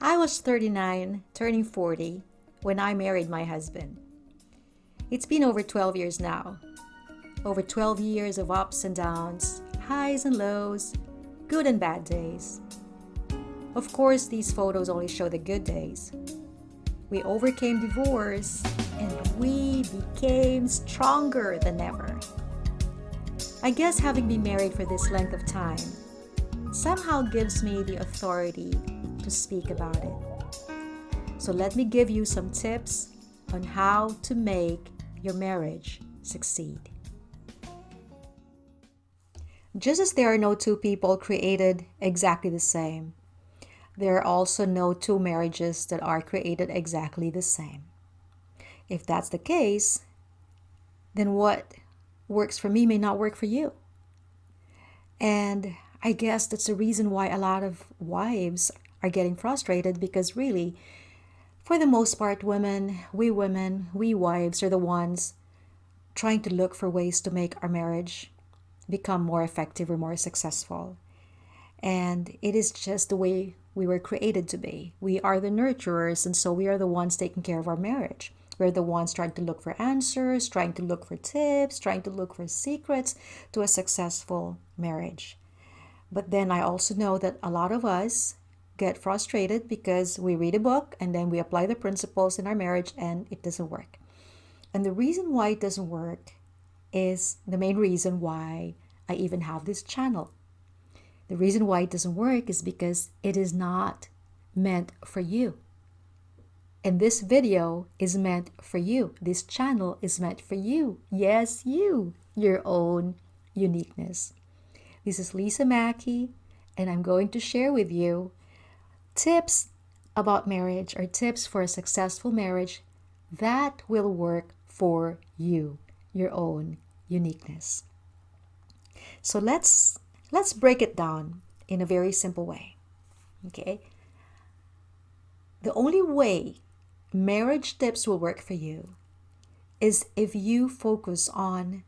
I was 39, turning 40, when I married my husband. It's been over 12 years now. Over 12 years of ups and downs, highs and lows, good and bad days. Of course, these photos only show the good days. We overcame divorce and we became stronger than ever. I guess having been married for this length of time somehow gives me the authority to speak about it. So let me give you some tips on how to make your marriage succeed. Just as there are no two people created exactly the same, there are also no two marriages that are created exactly the same. If that's the case, then what works for me may not work for you. And I guess that's the reason why a lot of wives are getting frustrated, because really, for the most part, women, we wives are the ones trying to look for ways to make our marriage become more effective or more successful. And it is just the way we were created to be. We are the nurturers, and so we are the ones taking care of our marriage. We're the ones trying to look for answers, trying to look for tips, trying to look for secrets to a successful marriage. But then I also know that a lot of us get frustrated because we read a book and then we apply the principles in our marriage and it doesn't work. And the reason why it doesn't work is the main reason why I even have this channel. The reason why it doesn't work is because it is not meant for you. And this video is meant for you. This channel is meant for you. Yes, you, your own uniqueness. This is Lisa Mackey, and I'm going to share with you tips about marriage, or tips for a successful marriage that will work for you, your own uniqueness. So let's break it down in a very simple way. Okay? The only way marriage tips will work for you is if you focus on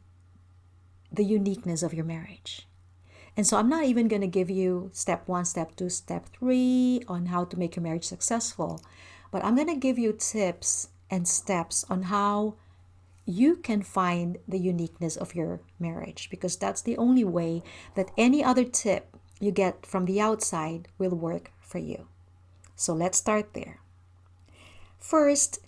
the uniqueness of your marriage. And so I'm not even going to give you step 1, step 2, step 3 on how to make your marriage successful, but I'm going to give you tips and steps on how you can find the uniqueness of your marriage, because that's the only way that any other tip you get from the outside will work for you. So let's start there. First,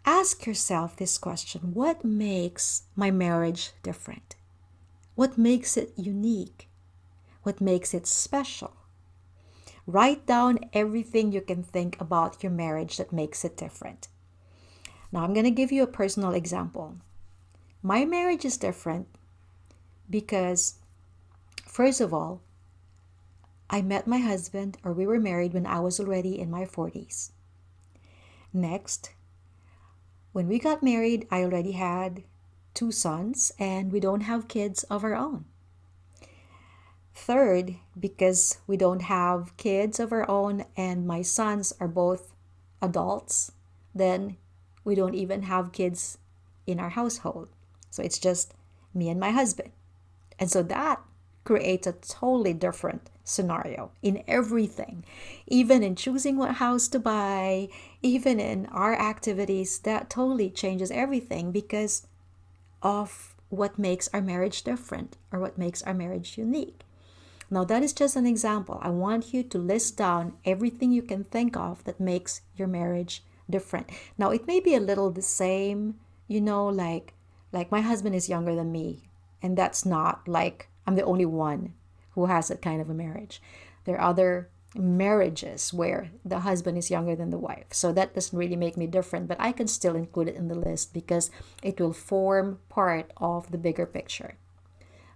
ask yourself this question: what makes my marriage different? What makes it unique? What makes it special? Write down everything you can think about your marriage that makes it different. Now, I'm going to give you a personal example. My marriage is different because, first of all, I met my husband, or we were married, when I was already in my 40s. Next, when we got married, I already had 2 sons, and we don't have kids of our own. Third, because we don't have kids of our own and my sons are both adults, then we don't even have kids in our household. So it's just me and my husband. And so that creates a totally different scenario in everything. Even in choosing what house to buy, even in our activities, that totally changes everything because of what makes our marriage different, or what makes our marriage unique. Now, that is just an example. I want you to list down everything you can think of that makes your marriage different. Now, it may be a little the same, like my husband is younger than me, and that's not like I'm the only one who has that kind of a marriage. There are other marriages where the husband is younger than the wife. So that doesn't really make me different, but I can still include it in the list because it will form part of the bigger picture.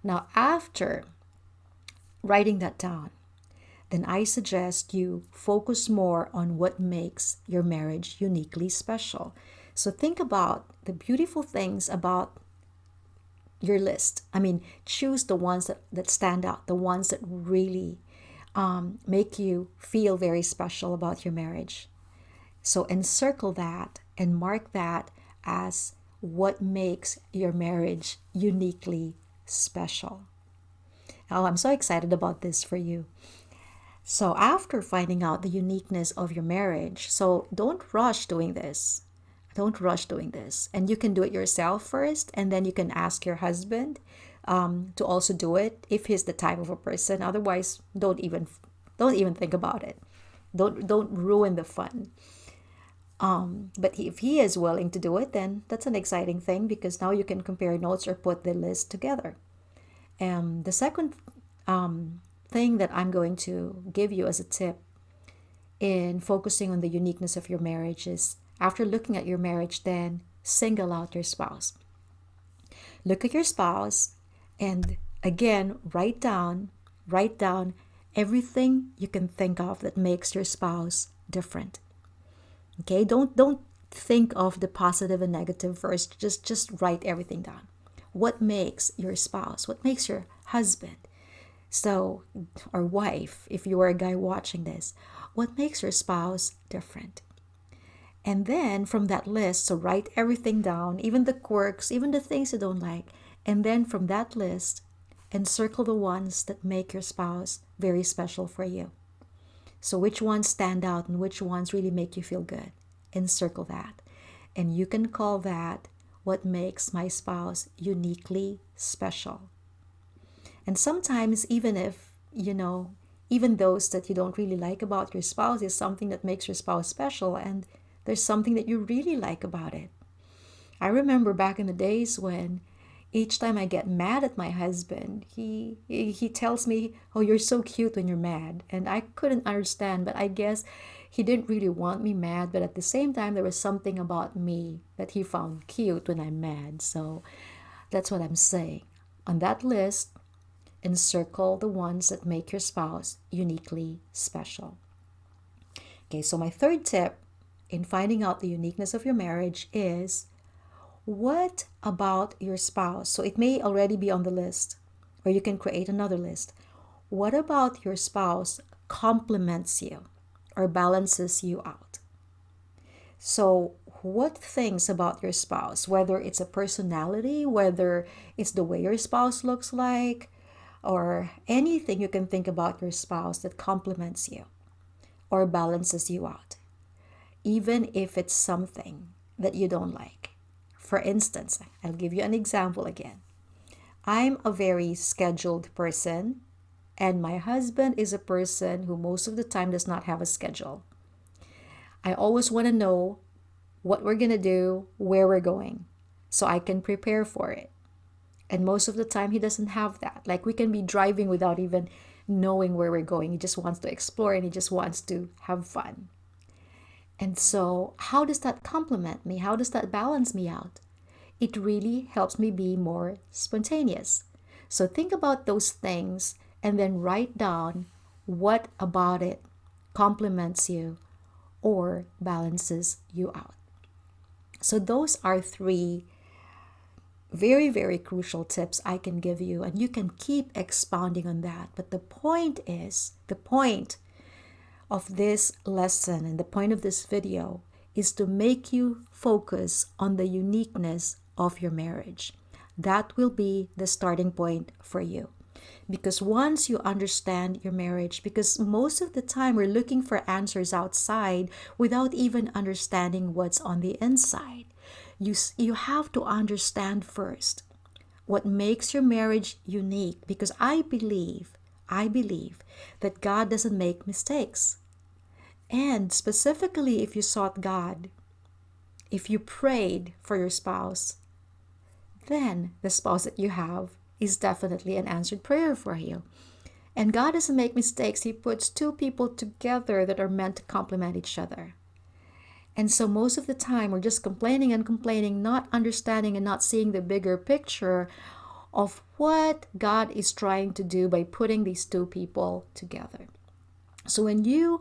Now, after writing that down, then I suggest you focus more on what makes your marriage uniquely special. So think about the beautiful things about your list. Choose the ones that stand out, the ones that really make you feel very special about your marriage. So encircle that and mark that as what makes your marriage uniquely special. Oh, I'm so excited about this for you. So after finding out the uniqueness of your marriage, so don't rush doing this. Don't rush doing this. And you can do it yourself first, and then you can ask your husband to also do it if he's the type of a person. Otherwise, don't even think about it. Don't ruin the fun. But if he is willing to do it, then that's an exciting thing because now you can compare notes or put the list together. And the second thing that I'm going to give you as a tip in focusing on the uniqueness of your marriage is after looking at your marriage, then single out your spouse. Look at your spouse and again, write down everything you can think of that makes your spouse different. Okay, don't think of the positive and negative first. Just write everything down. What makes your spouse? What makes your husband? So, or wife, if you are a guy watching this, what makes your spouse different? And then from that list, so write everything down, even the quirks, even the things you don't like. And then from that list, encircle the ones that make your spouse very special for you. So which ones stand out and which ones really make you feel good? Encircle that. And you can call that what makes my spouse uniquely special. And sometimes even those that you don't really like about your spouse is something that makes your spouse special, and there's something that you really like about it. I remember back in the days when each time I get mad at my husband, he tells me, "Oh, you're so cute when you're mad." And I couldn't understand, but I guess he didn't really want me mad, but at the same time there was something about me that he found cute when I'm mad. So that's what I'm saying. On that list, encircle the ones that make your spouse uniquely special. Okay, so my third tip in finding out the uniqueness of your marriage is what about your spouse? So it may already be on the list, or you can create another list. What about your spouse complements you or balances you out? So, what things about your spouse, whether it's a personality, whether it's the way your spouse looks like, or anything you can think about your spouse that complements you or balances you out, even if it's something that you don't like. For instance, I'll give you an example again. I'm a very scheduled person, and my husband is a person who most of the time does not have a schedule. I always want to know what we're going to do, where we're going, so I can prepare for it. And most of the time, he doesn't have that. Like we can be driving without even knowing where we're going. He just wants to explore and he just wants to have fun. And so, how does that complement me? How does that balance me out? It really helps me be more spontaneous. So, think about those things and then write down what about it complements you or balances you out. So, those are three very, very crucial tips I can give you, and you can keep expounding on that. But the point of this lesson and the point of this video is to make you focus on the uniqueness of your marriage. That will be the starting point for you. Because once you understand your marriage, because most of the time we're looking for answers outside without even understanding what's on the inside. You have to understand first what makes your marriage unique, because I believe that God doesn't make mistakes. And specifically, if you sought God, if you prayed for your spouse, then the spouse that you have is definitely an answered prayer for you. And God doesn't make mistakes. He puts two people together that are meant to complement each other. And so most of the time, we're just complaining and complaining, not understanding and not seeing the bigger picture of what God is trying to do by putting these two people together. So when you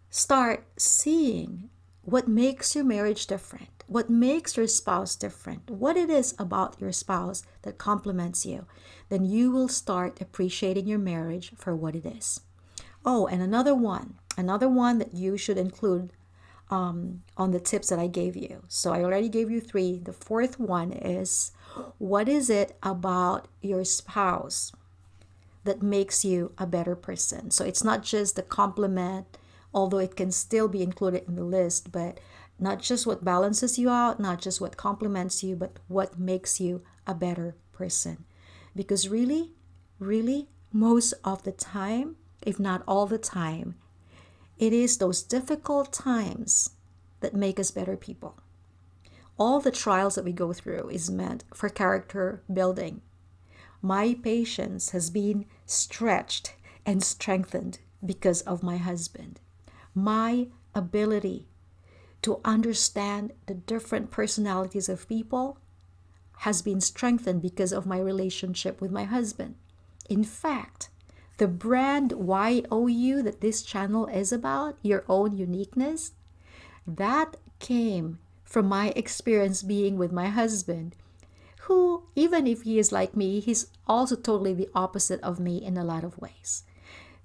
start seeing what makes your marriage different, what makes your spouse different, what it is about your spouse that complements you, then you will start appreciating your marriage for what it is. Oh, and another one that you should include on the tips that I gave you. So I already gave you three. The fourth one is, what is it about your spouse? that makes you a better person. So it's not just the compliment, although it can still be included in the list, but not just what balances you out, not just what compliments you, but what makes you a better person. Because really, really, most of the time, if not all the time, it is those difficult times that make us better people. All the trials that we go through is meant for character building. My patience has been stretched and strengthened because of my husband. My ability to understand the different personalities of people has been strengthened because of my relationship with my husband. In fact, the brand YOU that this channel is about, your own uniqueness, that came from my experience being with my husband, who, even if he is like me, he's also totally the opposite of me in a lot of ways.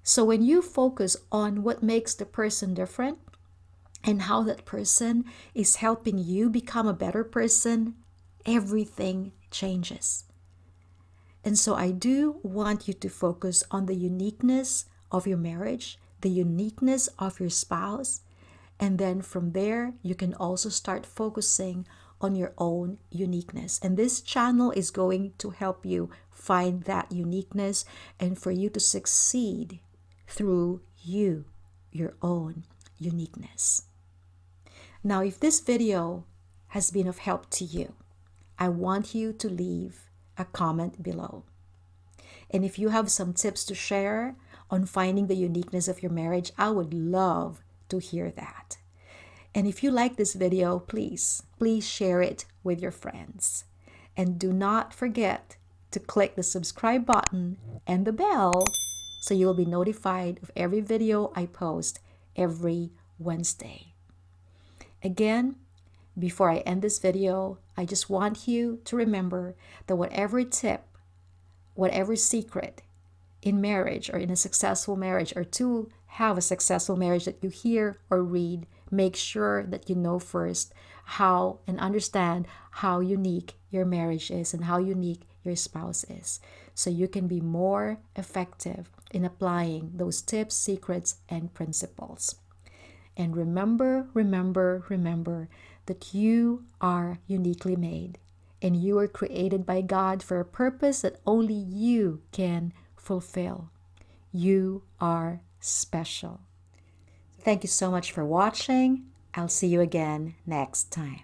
So when you focus on what makes the person different and how that person is helping you become a better person, everything changes. And so I do want you to focus on the uniqueness of your marriage, the uniqueness of your spouse, and then from there, you can also start focusing on your own uniqueness. And this channel is going to help you find that uniqueness and for you to succeed through you, your own uniqueness. Now, if this video has been of help to you, I want you to leave a comment below. And if you have some tips to share on finding the uniqueness of your marriage, I would love to hear that. And if you like this video, please share it with your friends. And do not forget to click the subscribe button and the bell so you will be notified of every video I post every Wednesday. Again, before I end this video, I just want you to remember that whatever tip, whatever secret in marriage or in a successful marriage or to have a successful marriage that you hear or read, make sure that you know first how and understand how unique your marriage is and how unique your spouse is, so you can be more effective in applying those tips, secrets, and principles. And remember that you are uniquely made and you are created by God for a purpose that only you can fulfill. You are special. Thank you so much for watching. I'll see you again next time.